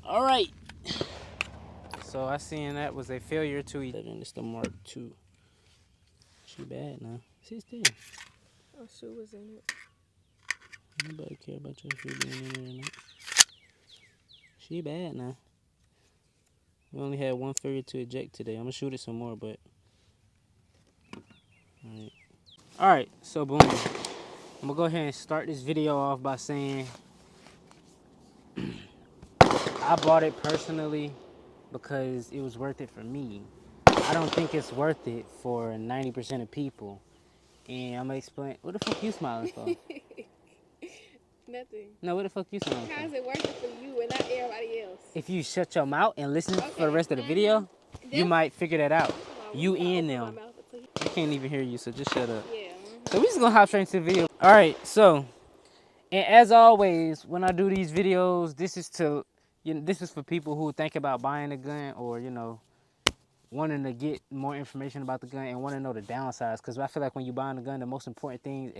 All right. So I seen that was a failure to eat. It's the Mark II. She bad now. 16. Oh, shoe was in it. Nobody care about your shoe being in there or not. She bad now. We only had one failure to eject today. I'm gonna shoot it some more, but all right. So boom. I'm gonna go ahead and start this video off by saying I bought it personally because it was worth it for me. I don't think it's worth it for 90% of people. And I'm gonna explain. What the fuck you smiling for? Nothing. No, what the fuck you smiling How is for? it worth it for you and not everybody else? If you shut your mouth and listen for the rest of the video, you might figure that out. You and them. I can't even hear you, so just shut up. Yeah. So we just gonna hop straight into the video. All right, so, and as always, when I do these videos, this is to, this is for people who think about buying a gun or, wanting to get more information about the gun and want to know the downsides. Because I feel like when you're buying a gun, the most important thing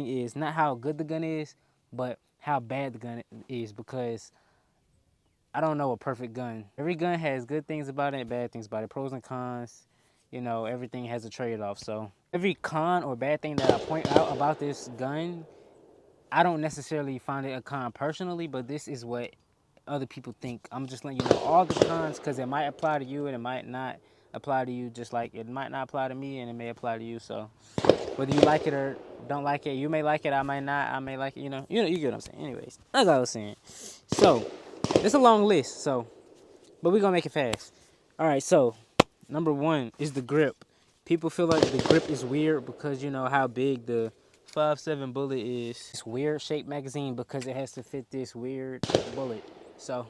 is not how good the gun is, but how bad the gun is. Because I don't know a perfect gun. Every gun has good things about it and bad things about it, pros and cons. Everything has a trade-off. So every con or bad thing that I point out about this gun, I don't necessarily find it a con personally, but this is what other people think. I'm just letting you know all the cons because it might apply to you and it might not apply to you, just like it might not apply to me and it may apply to you. So whether you like it or don't like it, you may like it, I might not, I may like it, you get what I'm saying. Anyways, that's all I was saying. So it's a long list, but we're gonna make it fast. All right, so number one is the grip. People feel like the grip is weird because how big the 5.7 bullet is. It's weird shaped magazine because it has to fit this weird bullet. So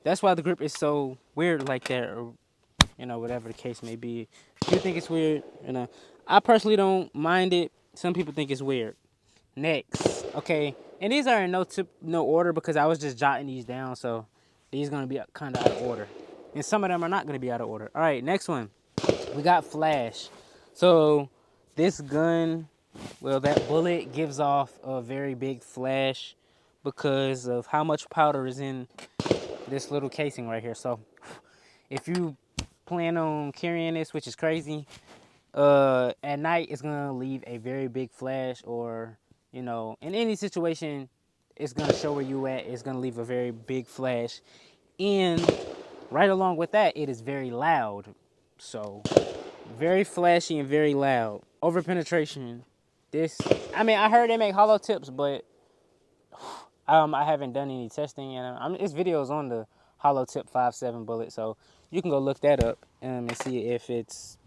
that's why the grip is so weird like that, or whatever the case may be. If you think it's weird, I personally don't mind it. Some people think it's weird. Next, okay, and these are in no order because I was just jotting these down, so these gonna be kind of out of order, and some of them are not gonna be out of order. All right, next one, we got flash. So this gun, well, that bullet gives off a very big flash because of how much powder is in this little casing right here. So if you plan on carrying this, which is crazy, at night it's gonna leave a very big flash, or in any situation it's gonna show where you at. It's gonna leave a very big flash, and right along with that, it is very loud. So very flashy and very loud. Over penetration. I heard they make hollow tips, but I haven't done any testing, and this video is on the hollow tip 5.7 bullet, so you can go look that up and see if it's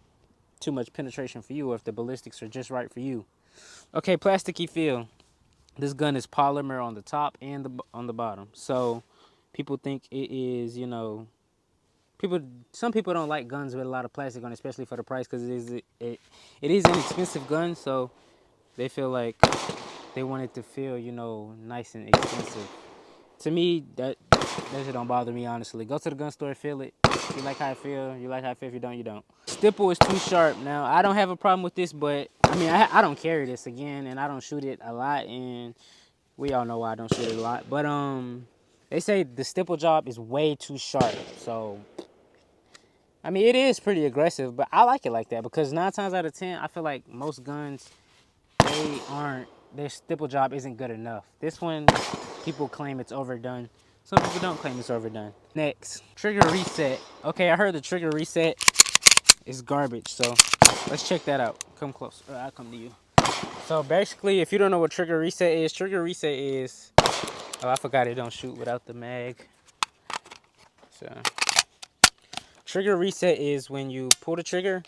too much penetration for you or if the ballistics are just right for you. Okay, plasticky feel. This gun is polymer on the top and on the bottom, so people think it is, some people don't like guns with a lot of plastic on, especially for the price, because it is an expensive gun, so they feel like they want it to feel, nice and expensive. To me, that shit don't bother me, honestly. Go to the gun store, feel it. If you like how I feel, you like how I feel. If you don't, you don't. Stipple is too sharp. Now, I don't have a problem with this, but I don't carry this again, and I don't shoot it a lot, and we all know why I don't shoot it a lot. But they say the stipple job is way too sharp, so it is pretty aggressive, but I like it like that because 9 times out of 10, I feel like most guns, their stipple job isn't good enough. This one, people claim it's overdone. Some people don't claim it's overdone. Next, trigger reset. Okay, I heard the trigger reset is garbage, so let's check that out. Come close, or I'll come to you. So basically, if you don't know what trigger reset is, oh, I forgot it don't shoot without the mag. So, trigger reset is when you pull the trigger,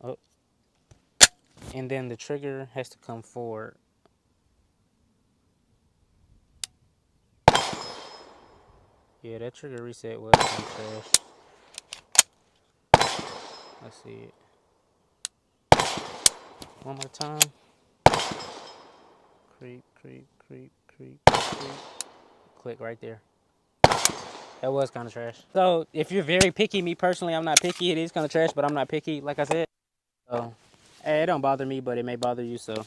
oh, and then the trigger has to come forward. Yeah, that trigger reset was some trash. Let's see it. One more time. Creep, creep, creep, creep, creep. Click right there. That was kind of trash. So if you're very picky, me personally, I'm not picky. It is kind of trash, but I'm not picky, like I said. So, hey, it don't bother me, but it may bother you, so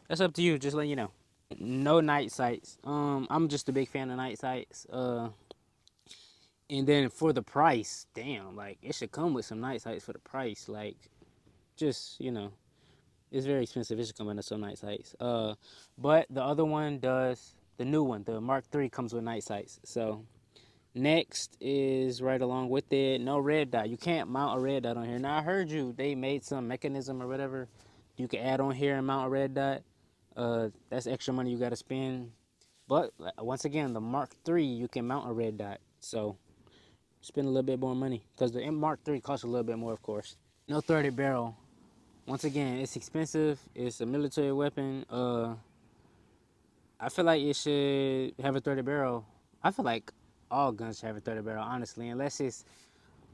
that's up to you. Just letting you know. No night sights. I'm just a big fan of night sights. And then for the price, damn, like it should come with some night sights for the price. Like, just it's very expensive. It should come with some night sights. But the other one does. The new one, the Mark III, comes with night sights. So next is right along with it. No red dot. You can't mount a red dot on here. Now I heard you. They made some mechanism or whatever. You can add on here and mount a red dot. That's extra money you got to spend. But once again, the Mark III, you can mount a red dot. So spend a little bit more money because the Mark III costs a little bit more, of course. No threaded barrel. Once again, it's expensive. It's a military weapon. I feel like it should have a threaded barrel. I feel like all guns should have a threaded barrel, honestly, unless it's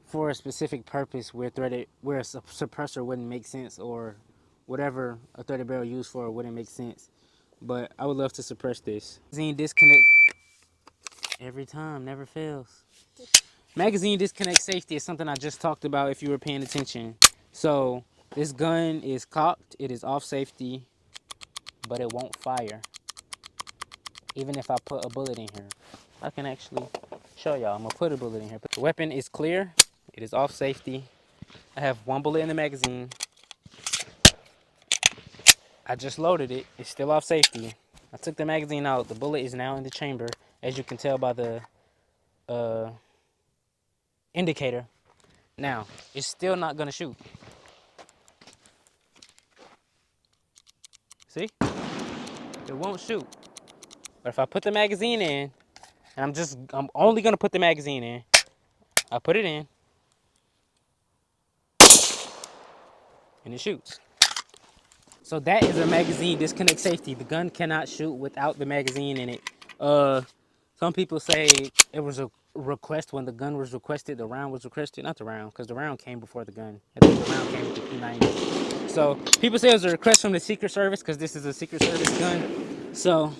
for a specific purpose where a suppressor wouldn't make sense, or whatever a threaded barrel used for wouldn't make sense. But I would love to suppress this. Magazine disconnect every time, never fails. Magazine disconnect safety is something I just talked about if you were paying attention. So this gun is cocked, it is off safety, but it won't fire. Even if I put a bullet in here. I can actually show y'all. I'm gonna put a bullet in here. The weapon is clear, it is off safety. I have one bullet in the magazine. I just loaded it, it's still off safety. I took the magazine out, the bullet is now in the chamber, as you can tell by the uh, indicator. Now, it's still not gonna shoot. See? It won't shoot. But if I put the magazine in, and I'm only gonna put the magazine in, I put it in, and it shoots. So that is a magazine disconnect safety. The gun cannot shoot without the magazine in it. Uh, some people say it was a request when the gun was requested, the round was requested, not the round, because the round came before the gun. I think the round came with the P90. So people say it was a request from the Secret Service because this is a Secret Service gun. So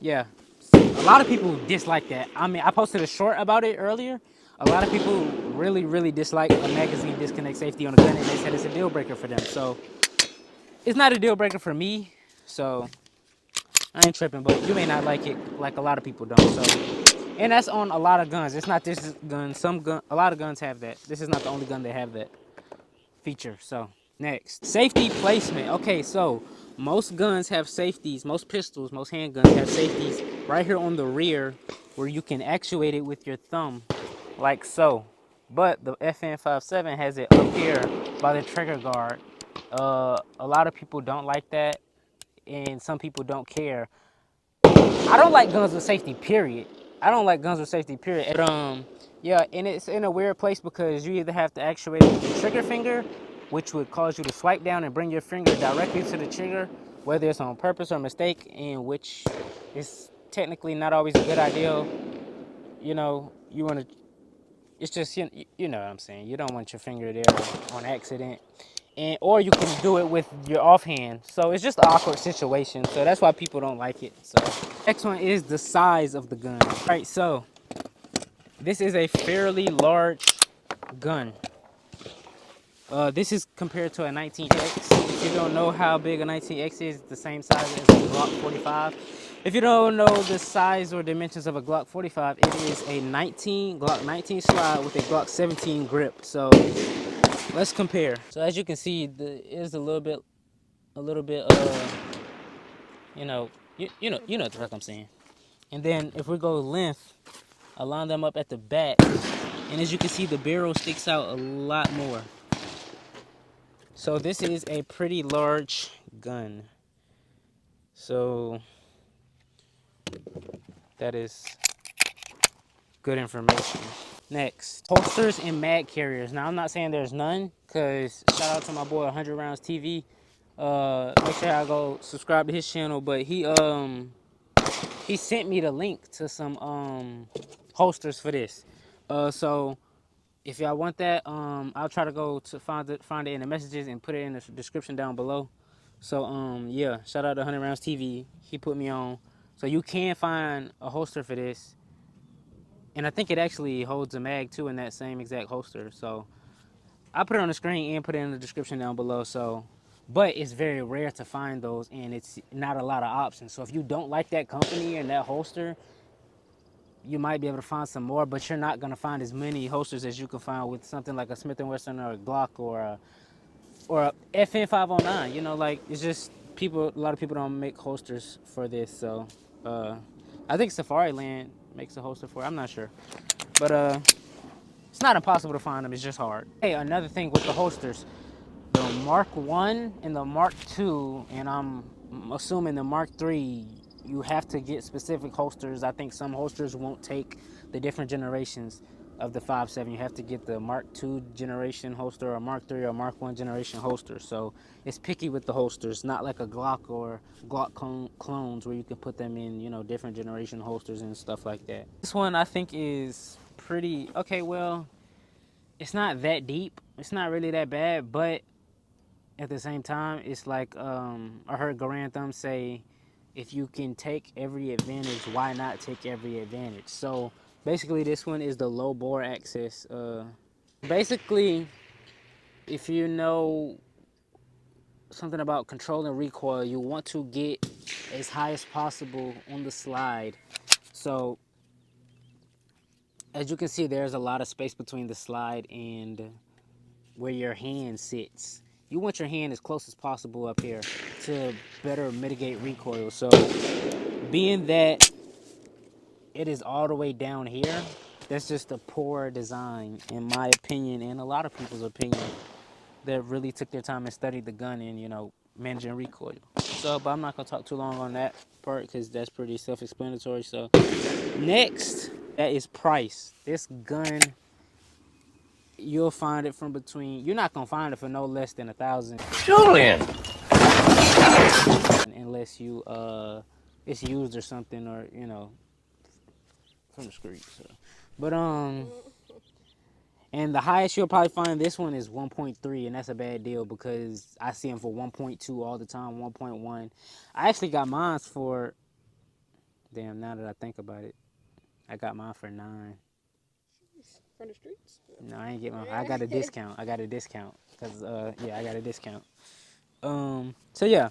yeah, a lot of people dislike that. I mean, I posted a short about it earlier. A lot of people really, really dislike a magazine disconnect safety on a gun, and they said it's a deal breaker for them. So it's not a deal breaker for me. So I ain't tripping, but you may not like it like a lot of people don't. So, and that's on a lot of guns. It's not this gun. A lot of guns have that. This is not the only gun that have that feature. So next, safety placement. Okay, so most guns have safeties. Most pistols, most handguns have safeties right here on the rear, where you can actuate it with your thumb, like so. But the FN 5.7 has it up here by the trigger guard. A lot of people don't like that, and some people don't care. I don't like guns with safety, period. I don't like guns with safety, period. But, yeah, and it's in a weird place because you either have to actuate it with your trigger finger, which would cause you to swipe down and bring your finger directly to the trigger, whether it's on purpose or mistake, and which is technically not always a good idea. You want to, it's just, you know what I'm saying. You don't want your finger there on accident. Or you can do it with your offhand. So it's just an awkward situation. So that's why people don't like it. So next one is the size of the gun. All right, so this is a fairly large gun. This is compared to a 19X. If you don't know how big a 19X is, it's the same size as a Glock 45. If you don't know the size or dimensions of a Glock 45, it is a Glock 19 slide with a Glock 17 grip. So let's compare. So as you can see, it is a little bit, you know, you know what the fuck I'm saying. And then if we go length, I line them up at the back, and as you can see, the barrel sticks out a lot more. So this is a pretty large gun. So that is good information. Next, holsters and mag carriers. Now I'm not saying there's none, cause shout out to my boy 100 Rounds TV. Make sure I go subscribe to his channel, but he sent me the link to some holsters for this. So if y'all want that, I'll try to go to find it in the messages and put it in the description down below. So yeah, shout out to 100 Rounds TV. He put me on. So you can find a holster for this. And I think it actually holds a mag too in that same exact holster. So I'll put it on the screen and put it in the description down below. So but it's very rare to find those, and it's not a lot of options. So if you don't like that company and that holster, you might be able to find some more, but you're not gonna find as many holsters as you can find with something like a Smith& Wesson or a Glock or a FN 509. You know, like it's just people. A lot of people don't make holsters for this, so uh, I think Safari Land makes a holster for it. I'm not sure, but it's not impossible to find them. It's just hard. Hey, another thing with the holsters, the Mark One and the Mark Two, and I'm assuming the Mark Three, you have to get specific holsters. I think some holsters won't take the different generations of the 5.7. You have to get the Mark II generation holster or Mark III or Mark I generation holster. So it's picky with the holsters, not like a Glock or Glock clones where you can put them in, you know, different generation holsters and stuff like that. This one I think is pretty okay. Well, it's not that deep. It's not really that bad, but at the same time, it's like I heard Garand Thumb say, if you can take every advantage, why not take every advantage? So basically, this one is the low bore access. Basically, if you know something about controlling recoil, you want to get as high as possible on the slide. So as you can see, there's a lot of space between the slide and where your hand sits. You want your hand as close as possible up here to better mitigate recoil. So being that it is all the way down here, that's just a poor design in my opinion and a lot of people's opinion that really took their time and studied the gun and, you know, managing recoil. So, but I'm not gonna talk too long on that part because that's pretty self-explanatory. So next, that is price. This gun, you'll find it from between, you're not gonna find it for no less than $1,000. Julian. Unless you it's used or something, or you know, from the street. So. But and the highest you'll probably find this one is 1.3, and that's a bad deal because I see them for 1.2 all the time, 1.1. I actually got mine for, damn, now that I think about it, I got mine for 9. From the streets? No, I ain't get mine. I got a discount. I got a discount because yeah, I got a discount. So yeah,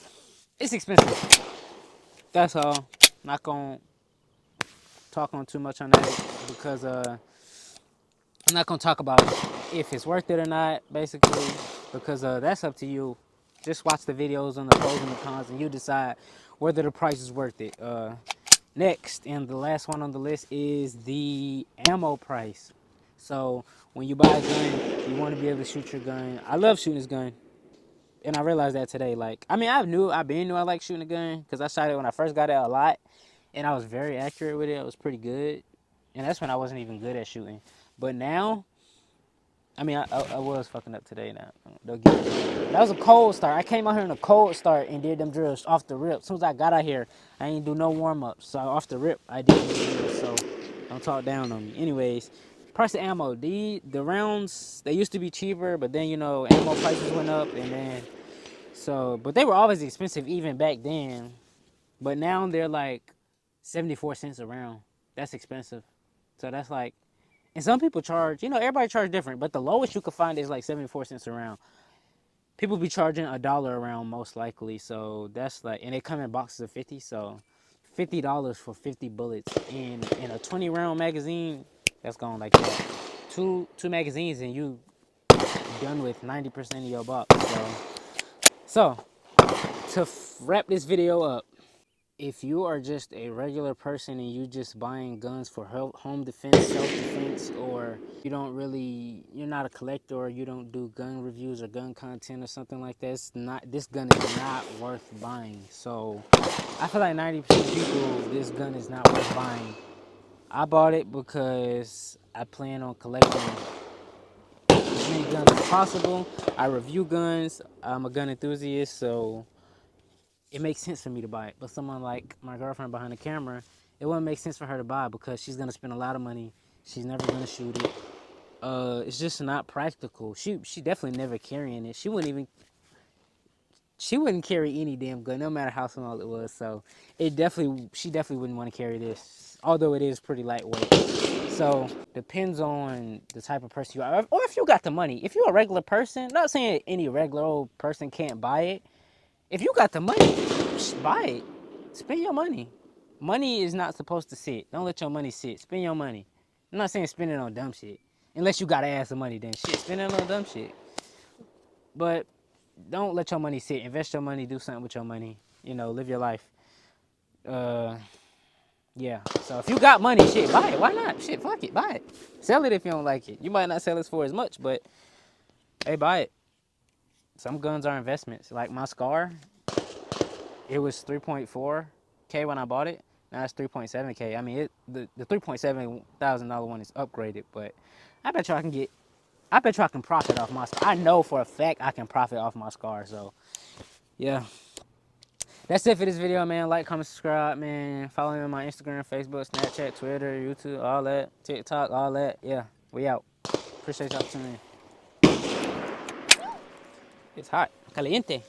it's expensive. That's all. Not gonna talk on too much on that because I'm not gonna talk about if it's worth it or not, basically, because that's up to you. Just watch the videos on the pros and the cons, and you decide whether the price is worth it. Next, and the last one on the list is the ammo price. So when you buy a gun, you want to be able to shoot your gun. I love shooting this gun, and I realized that today. Like, I mean, I've been knew I like shooting a gun because I shot it when I first got it a lot, and I was very accurate with it. It was pretty good, and that's when I wasn't even good at shooting. But now, I mean, I was fucking up today now. Don't get me. That was a cold start. I came out here in a cold start and did them drills off the rip. As soon as I got out here, I ain't do no warm ups. So off the rip, I did the drills. So don't talk down on me. Anyways, price of ammo. The rounds, they used to be cheaper, but then, you know, ammo prices went up, and then so, but they were always expensive even back then. But now they're like 74 cents a round. That's expensive. So that's like, and some people charge, you know, everybody charge different, but the lowest you could find is like 74 cents a round. People be charging $1 a round most likely. So that's like, and they come in boxes of 50. So $50 for 50 bullets in a 20 round magazine, that's going like that. Two magazines and you done with 90% of your box. So to wrap this video up, if you are just a regular person and you just buying guns for home defense, self-defense, or you're not a collector, or you don't do gun reviews or gun content or something like that, this gun is not worth buying. So I feel like 90% of people, this gun is not worth buying. I bought it because I plan on collecting as many guns as possible. I review guns. I'm a gun enthusiast, so it makes sense for me to buy it. But someone like my girlfriend behind the camera, it wouldn't make sense for her to buy because she's gonna spend a lot of money. She's never gonna shoot it. It's just not practical. She definitely never carrying it. She wouldn't carry any damn gun, no matter how small it was. So she definitely wouldn't want to carry this, although it is pretty lightweight. So depends on the type of person you are, or if you got the money. If you're a regular person, not saying any regular old person can't buy it. If you got the money, buy it. Spend your money. Money is not supposed to sit. Don't let your money sit. Spend your money. I'm not saying spend it on dumb shit. Unless you got ass of money, then shit, spend it on dumb shit. But don't let your money sit. Invest your money. Do something with your money. You know, live your life. Uh, yeah. So if you got money, shit, buy it. Why not? Shit, fuck it, buy it. Sell it if you don't like it. You might not sell it for as much, but hey, buy it. Some guns are investments. Like my Scar, it was 3.4K when I bought it. Now it's 3.7K. I mean, the $3.7 thousand one is upgraded, but I bet you I can get. I bet you I can profit off my Scar. I know for a fact I can profit off my Scar. So yeah, that's it for this video, man. Like, comment, subscribe, man. Follow me on my Instagram, Facebook, Snapchat, Twitter, YouTube, all that, TikTok, all that. Yeah, we out. Appreciate y'all tuning in. It's hot, caliente.